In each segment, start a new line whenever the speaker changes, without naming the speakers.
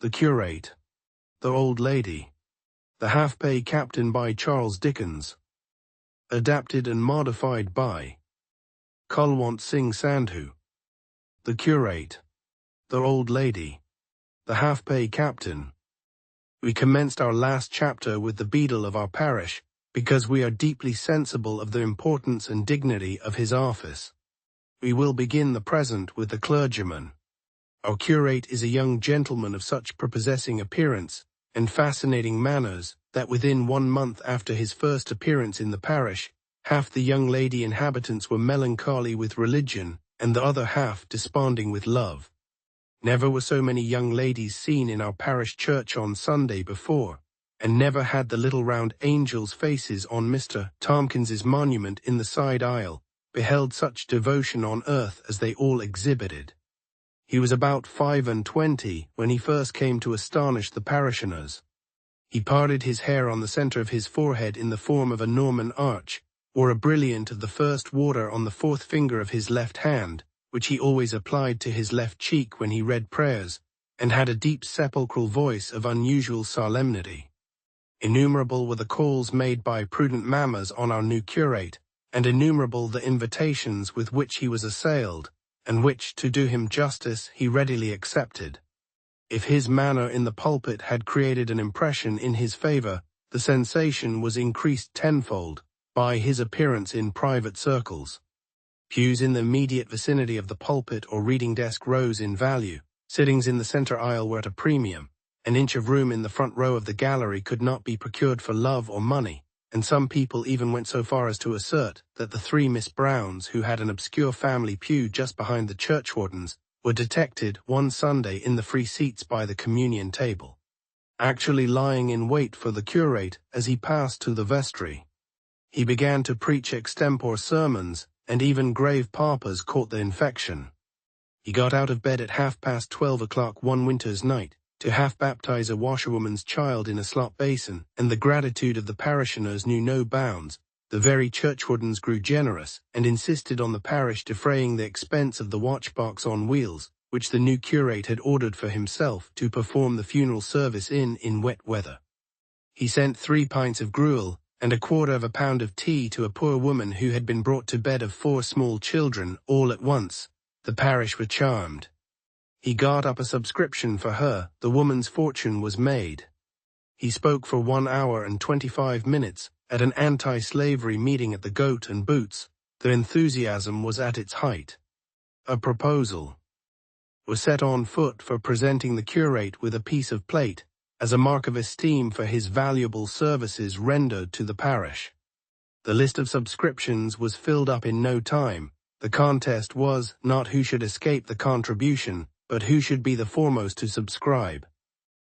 The Curate, The Old Lady, The Half-Pay Captain by Charles Dickens. Adapted and modified by Kulwant Singh Sandhu. The Curate, The Old Lady, The Half-Pay Captain. We commenced our last chapter with the beadle of our parish, because we are deeply sensible of the importance and dignity of his office. We will begin the present with the clergyman. Our curate is a young gentleman of such prepossessing appearance and fascinating manners that within 1 month after his first appearance in the parish, half the young lady inhabitants were melancholy with religion and the other half desponding with love. Never were so many young ladies seen in our parish church on Sunday before, and never had the little round angels' faces on Mr. Tompkins's monument in the side aisle beheld such devotion on earth as they all exhibited. He was about 25 when he first came to astonish the parishioners. He parted his hair on the centre of his forehead in the form of a Norman arch, wore a brilliant of the first water on the 4th finger of his left hand, which he always applied to his left cheek when he read prayers, and had a deep sepulchral voice of unusual solemnity. Innumerable were the calls made by prudent mammas on our new curate, and innumerable the invitations with which he was assailed, and which, to do him justice, he readily accepted. If his manner in the pulpit had created an impression in his favour, the sensation was increased tenfold by his appearance in private circles. Pews in the immediate vicinity of the pulpit or reading desk rose in value. Sittings in the centre aisle were at a premium. An inch of room in the front row of the gallery could not be procured for love or money, and some people even went so far as to assert that the 3 Miss Browns, who had an obscure family pew just behind the churchwardens, were detected one Sunday in the free seats by the communion table, actually lying in wait for the curate as he passed to the vestry. He began to preach extempore sermons, and even grave paupers caught the infection. He got out of bed at 12:30 one winter's night, to half-baptize a washerwoman's child in a slop basin, and the gratitude of the parishioners knew no bounds. The very churchwardens grew generous, and insisted on the parish defraying the expense of the watchbox on wheels, which the new curate had ordered for himself to perform the funeral service in wet weather. He sent 3 pints of gruel, and 1/4 pound of tea to a poor woman who had been brought to bed of 4 small children all at once. The parish were charmed. He got up a subscription for her. The woman's fortune was made. He spoke for 1 hour and 25 minutes at an anti-slavery meeting at the Goat and Boots. The enthusiasm was at its height. A proposal was set on foot for presenting the curate with a piece of plate as a mark of esteem for his valuable services rendered to the parish. The list of subscriptions was filled up in no time. The contest was not who should escape the contribution, but who should be the foremost to subscribe.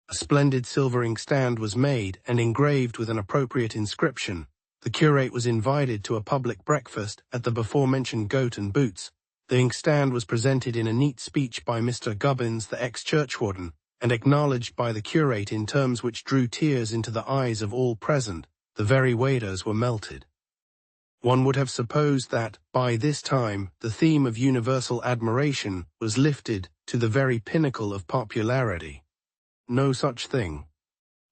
A splendid silver inkstand was made and engraved with an appropriate inscription. The curate was invited to a public breakfast at the before-mentioned Goat and Boots. The inkstand was presented in a neat speech by Mr. Gubbins, the ex-churchwarden, and acknowledged by the curate in terms which drew tears into the eyes of all present. The very waiters were melted. One would have supposed that, by this time, the theme of universal admiration was lifted to the very pinnacle of popularity. No such thing.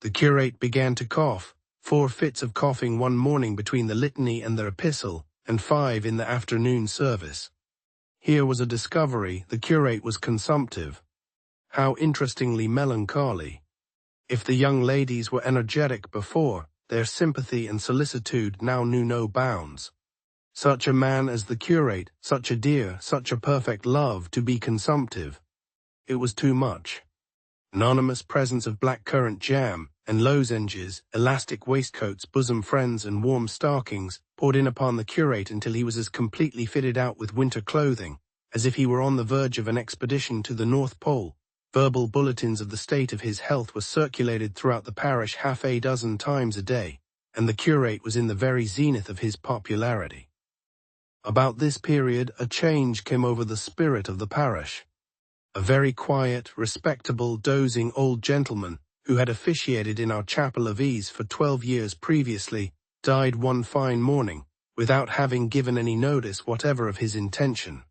The curate began to cough, 4 fits of coughing one morning between the litany and the epistle, and 5 in the afternoon service. Here was a discovery: the curate was consumptive. How interestingly melancholy. If the young ladies were energetic before, their sympathy and solicitude now knew no bounds. Such a man as the curate, such a dear, such a perfect love, to be consumptive. It was too much. Anonymous presents of black currant jam and lozenges, elastic waistcoats, bosom friends, and warm stockings poured in upon the curate until he was as completely fitted out with winter clothing as if he were on the verge of an expedition to the North Pole. Verbal bulletins of the state of his health were circulated throughout the parish 6 times a day, and the curate was in the very zenith of his popularity. About this period a change came over the spirit of the parish. A very quiet, respectable, dozing old gentleman, who had officiated in our chapel of ease for 12 years previously, died one fine morning, without having given any notice whatever of his intention.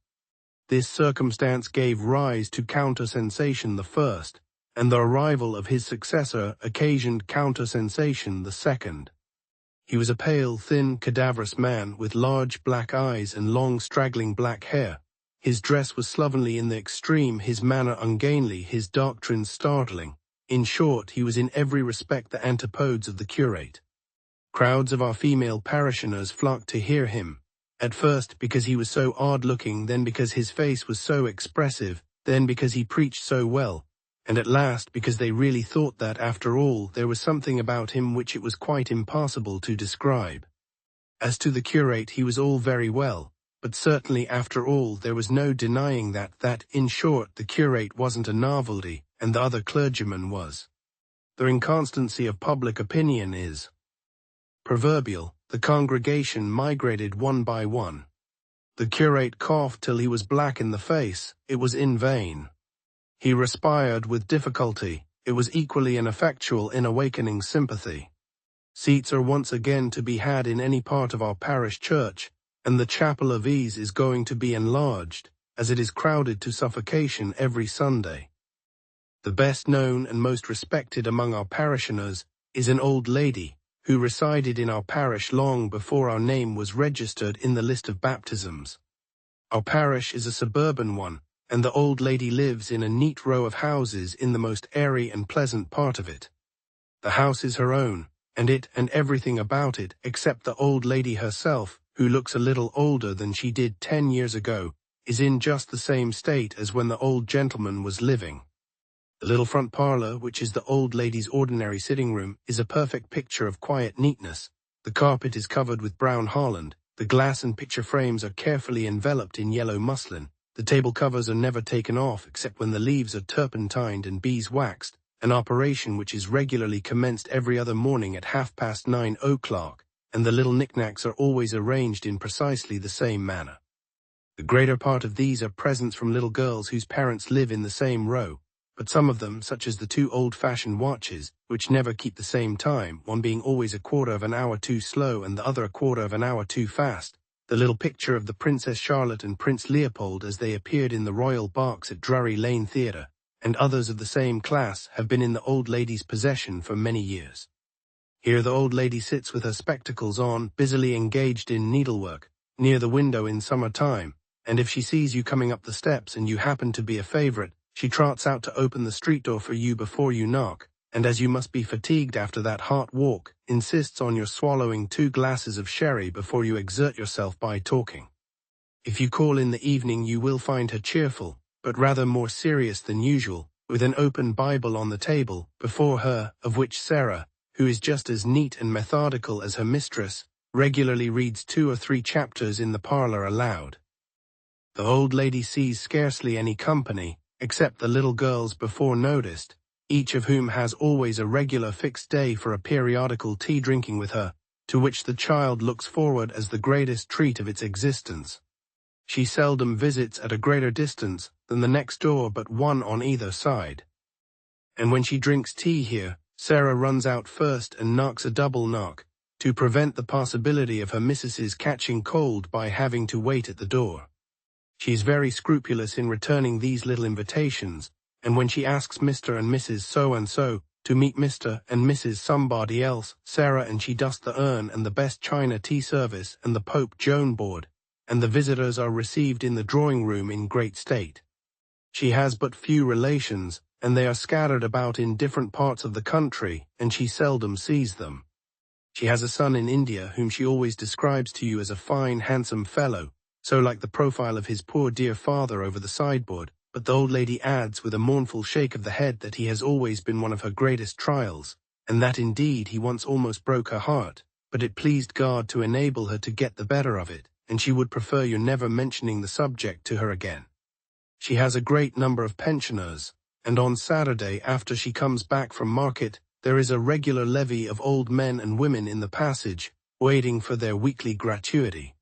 This circumstance gave rise to counter-sensation the first, and the arrival of his successor occasioned counter-sensation the second. He was a pale, thin, cadaverous man with large black eyes and long, straggling black hair. His dress was slovenly in the extreme, his manner ungainly, his doctrines startling. In short, he was in every respect the antipodes of the curate. Crowds of our female parishioners flocked to hear him, at first because he was so odd-looking, then because his face was so expressive, then because he preached so well, and at last because they really thought that, after all, there was something about him which it was quite impossible to describe. As to the curate, he was all very well, but certainly, after all, there was no denying that, in short, the curate wasn't a novelty, and the other clergyman was. The inconstancy of public opinion is proverbial. The congregation migrated one by one. The curate coughed till he was black in the face. It was in vain. He respired with difficulty. It was equally ineffectual in awakening sympathy. Seats are once again to be had in any part of our parish church, and the chapel of ease is going to be enlarged, as it is crowded to suffocation every Sunday. The best known and most respected among our parishioners is an old lady, who resided in our parish long before our name was registered in the list of baptisms. Our parish is a suburban one, and the old lady lives in a neat row of houses in the most airy and pleasant part of it. The house is her own, and it and everything about it, except the old lady herself, who looks a little older than she did 10 years ago, is in just the same state as when the old gentleman was living. The little front parlor, which is the old lady's ordinary sitting room, is a perfect picture of quiet neatness. The carpet is covered with brown holland, the glass and picture frames are carefully enveloped in yellow muslin, the table covers are never taken off except when the leaves are turpentined and beeswaxed, an operation which is regularly commenced every other morning at 9:30, and the little knickknacks are always arranged in precisely the same manner. The greater part of these are presents from little girls whose parents live in the same row, but some of them, such as the 2 old-fashioned watches, which never keep the same time, one being always a quarter of an hour too slow and the other a quarter of an hour too fast, the little picture of the Princess Charlotte and Prince Leopold as they appeared in the Royal Barks at Drury Lane Theatre, and others of the same class, have been in the old lady's possession for many years. Here the old lady sits with her spectacles on, busily engaged in needlework, near the window in summer time, and if she sees you coming up the steps and you happen to be a favourite, she trots out to open the street door for you before you knock, and as you must be fatigued after that hot walk, insists on your swallowing 2 glasses of sherry before you exert yourself by talking. If you call in the evening you will find her cheerful, but rather more serious than usual, with an open Bible on the table before her, of which Sarah, who is just as neat and methodical as her mistress, regularly reads 2 or 3 chapters in the parlor aloud. The old lady sees scarcely any company, except the little girls before noticed, each of whom has always a regular fixed day for a periodical tea-drinking with her, to which the child looks forward as the greatest treat of its existence. She seldom visits at a greater distance than the next door but one on either side. And when she drinks tea here, Sarah runs out first and knocks a double knock, to prevent the possibility of her missus's catching cold by having to wait at the door. She is very scrupulous in returning these little invitations, and when she asks Mr. and Mrs. So-and-so to meet Mr. and Mrs. Somebody else, Sarah and she dust the urn and the best china tea service and the Pope Joan board, and the visitors are received in the drawing-room in great state. She has but few relations, and they are scattered about in different parts of the country, and she seldom sees them. She has a son in India whom she always describes to you as a fine, handsome fellow, so like the profile of his poor dear father over the sideboard, but the old lady adds with a mournful shake of the head that he has always been one of her greatest trials, and that indeed he once almost broke her heart, but it pleased God to enable her to get the better of it, and she would prefer your never mentioning the subject to her again. She has a great number of pensioners, and on Saturday, after she comes back from market, there is a regular levy of old men and women in the passage, waiting for their weekly gratuity.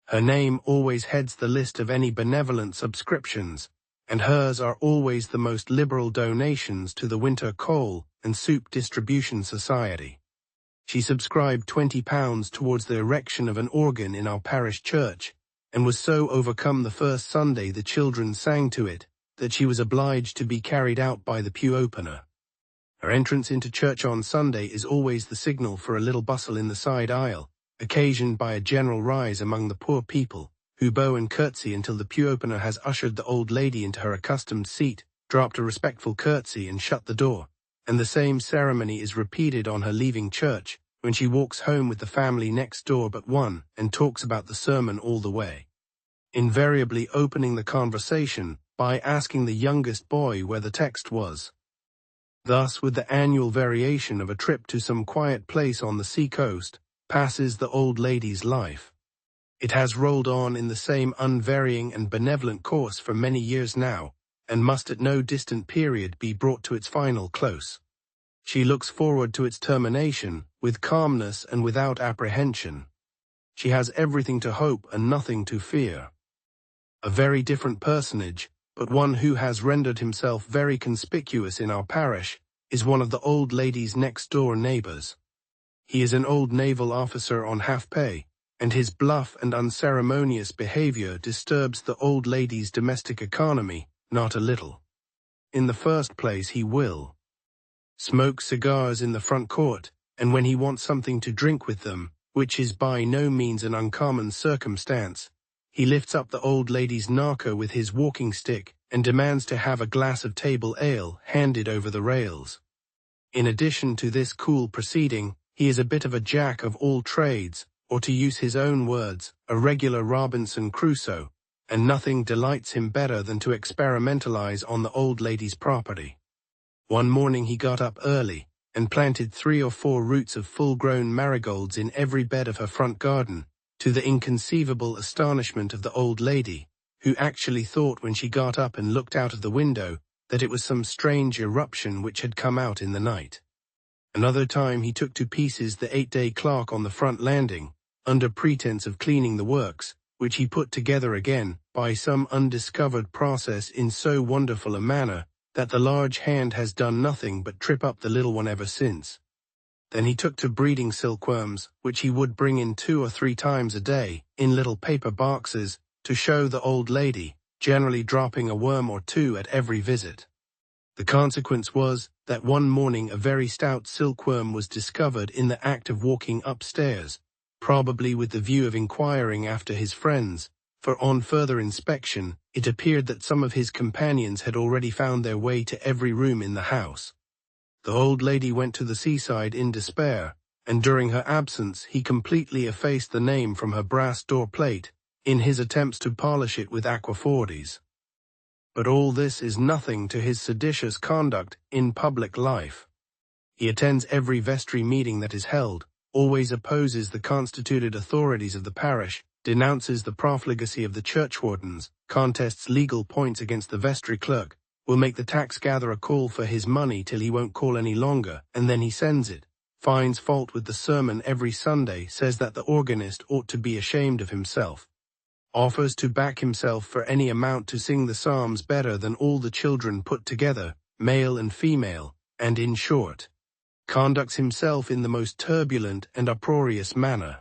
Her name always heads the list of any benevolent subscriptions, and hers are always the most liberal donations to the Winter Coal and Soup Distribution Society. She subscribed £20 towards the erection of an organ in our parish church, and was so overcome the first Sunday the children sang to it, that she was obliged to be carried out by the pew opener. Her entrance into church on Sunday is always the signal for a little bustle in the side aisle, occasioned by a general rise among the poor people, who bow and curtsy until the pew opener has ushered the old lady into her accustomed seat, dropped a respectful curtsy and shut the door, and the same ceremony is repeated on her leaving church, when she walks home with the family next door but one and talks about the sermon all the way, invariably opening the conversation by asking the youngest boy where the text was. Thus, with the annual variation of a trip to some quiet place on the sea-coast, passes the old lady's life. It has rolled on in the same unvarying and benevolent course for many years now, and must at no distant period be brought to its final close. She looks forward to its termination with calmness and without apprehension. She has everything to hope and nothing to fear. A very different personage, but one who has rendered himself very conspicuous in our parish, is one of the old lady's next-door neighbors. He is an old naval officer on half-pay, and his bluff and unceremonious behavior disturbs the old lady's domestic economy not a little. In the first place, he will smoke cigars in the front court, and when he wants something to drink with them, which is by no means an uncommon circumstance, he lifts up the old lady's knocker with his walking stick and demands to have a glass of table ale handed over the rails. In addition to this cool proceeding, he is a bit of a jack of all trades, or to use his own words, a regular Robinson Crusoe, and nothing delights him better than to experimentalize on the old lady's property. One morning he got up early and planted 3 or 4 roots of full-grown marigolds in every bed of her front garden, to the inconceivable astonishment of the old lady, who actually thought when she got up and looked out of the window that it was some strange eruption which had come out in the night. Another time he took to pieces the 8-day clock on the front landing, under pretense of cleaning the works, which he put together again by some undiscovered process in so wonderful a manner that the large hand has done nothing but trip up the little one ever since. Then he took to breeding silkworms, which he would bring in 2 or 3 times a day, in little paper boxes, to show the old lady, generally dropping a worm or 2 at every visit. The consequence was that one morning a very stout silkworm was discovered in the act of walking upstairs, probably with the view of inquiring after his friends, for on further inspection it appeared that some of his companions had already found their way to every room in the house. The old lady went to the seaside in despair, and during her absence he completely effaced the name from her brass door plate in his attempts to polish it with aquafortis. But all this is nothing to his seditious conduct in public life. He attends every vestry meeting that is held, always opposes the constituted authorities of the parish, denounces the profligacy of the churchwardens, contests legal points against the vestry clerk, will make the tax-gatherer call for his money till he won't call any longer, and then he sends it, finds fault with the sermon every Sunday, says that the organist ought to be ashamed of himself, offers to back himself for any amount to sing the psalms better than all the children put together, male and female, and in short, conducts himself in the most turbulent and uproarious manner.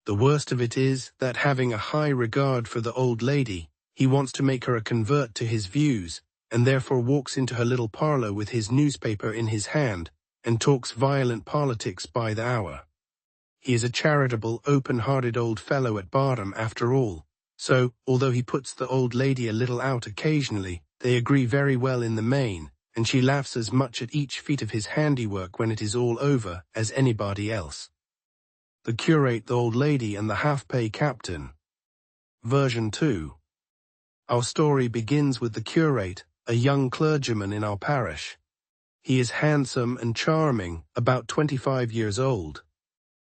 The worst of it is that, having a high regard for the old lady, he wants to make her a convert to his views, and therefore walks into her little parlor with his newspaper in his hand, and talks violent politics by the hour. He is a charitable, open-hearted old fellow at bottom after all, so, although he puts the old lady a little out occasionally, they agree very well in the main, and she laughs as much at each feat of his handiwork when it is all over as anybody else. The curate, the old lady, and the half-pay captain. Version 2. Our story begins with the curate, a young clergyman in our parish. He is handsome and charming, about 25 years old.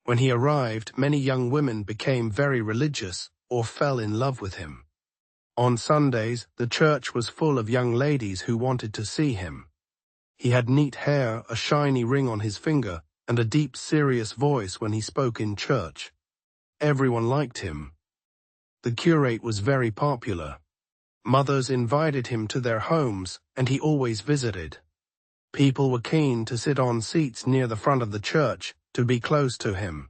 When he arrived, many young women became very religious, or fell in love with him. On Sundays, the church was full of young ladies who wanted to see him. He had neat hair, a shiny ring on his finger, and a deep, serious voice when he spoke in church. Everyone liked him. The curate was very popular. Mothers invited him to their homes, and he always visited. People were keen to sit on seats near the front of the church, to be close to him.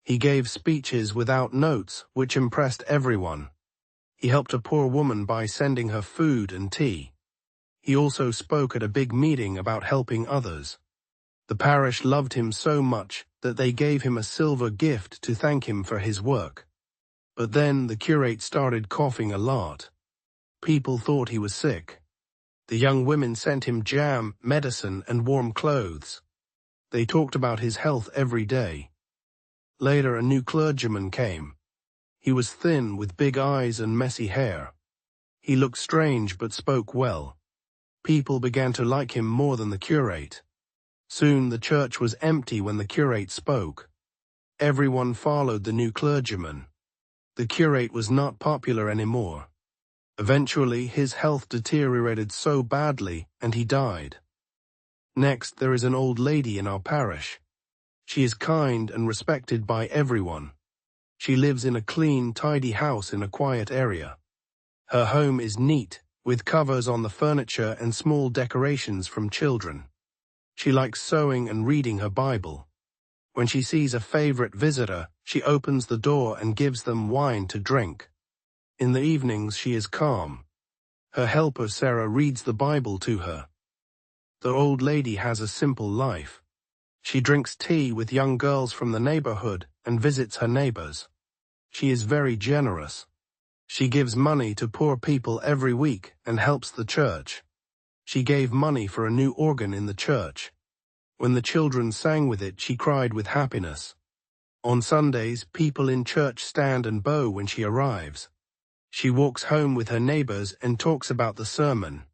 He gave speeches without notes, which impressed everyone. He helped a poor woman by sending her food and tea. He also spoke at a big meeting about helping others. The parish loved him so much that they gave him a silver gift to thank him for his work. But then the curate started coughing a lot. People thought he was sick. The young women sent him jam, medicine, and warm clothes. They talked about his health every day. Later, a new clergyman came. He was thin, with big eyes and messy hair. He looked strange but spoke well. People began to like him more than the curate. Soon the church was empty when the curate spoke. Everyone followed the new clergyman. The curate was not popular anymore. Eventually, his health deteriorated so badly, and he died. Next, there is an old lady in our parish. She is kind and respected by everyone. She lives in a clean, tidy house in a quiet area. Her home is neat, with covers on the furniture and small decorations from children. She likes sewing and reading her Bible. When she sees a favorite visitor, she opens the door and gives them wine to drink. In the evenings, she is calm. Her helper Sarah reads the Bible to her. The old lady has a simple life. She drinks tea with young girls from the neighborhood and visits her neighbors. She is very generous. She gives money to poor people every week and helps the church. She gave money for a new organ in the church. When the children sang with it, she cried with happiness. On Sundays, people in church stand and bow when she arrives. She walks home with her neighbors and talks about the sermon.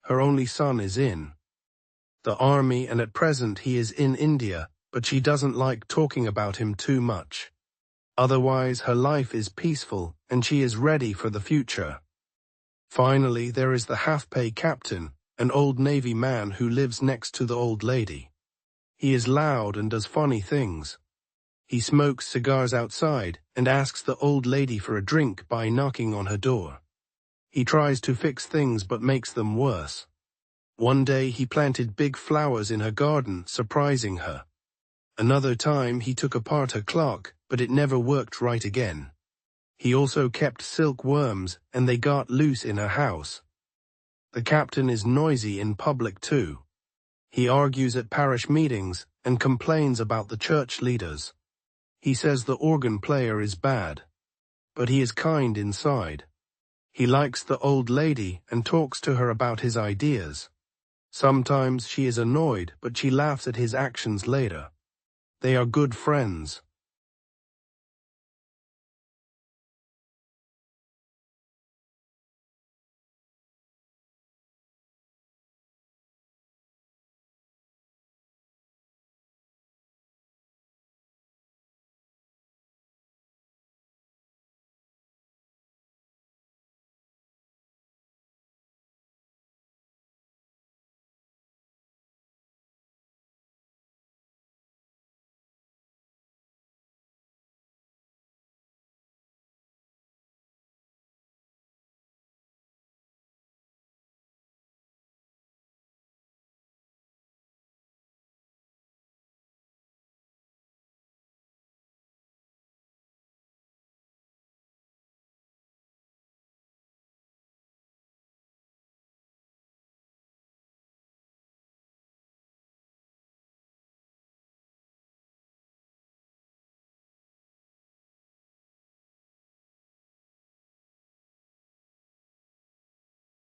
Her only son is in the army, and at present he is in India, but she doesn't like talking about him too much. Otherwise, her life is peaceful, and she is ready for the future. Finally, there is the half-pay captain, an old Navy man who lives next to the old lady. He is loud and does funny things. He smokes cigars outside and asks the old lady for a drink by knocking on her door. He tries to fix things but makes them worse. One day he planted big flowers in her garden, surprising her. Another time he took apart her clock, but it never worked right again. He also kept silkworms, and they got loose in her house. The captain is noisy in public too. He argues at parish meetings and complains about the church leaders. He says the organ player is bad, but he is kind inside. He likes the old lady and talks to her about his ideas. Sometimes she is annoyed, but she laughs at his actions later. They are good friends.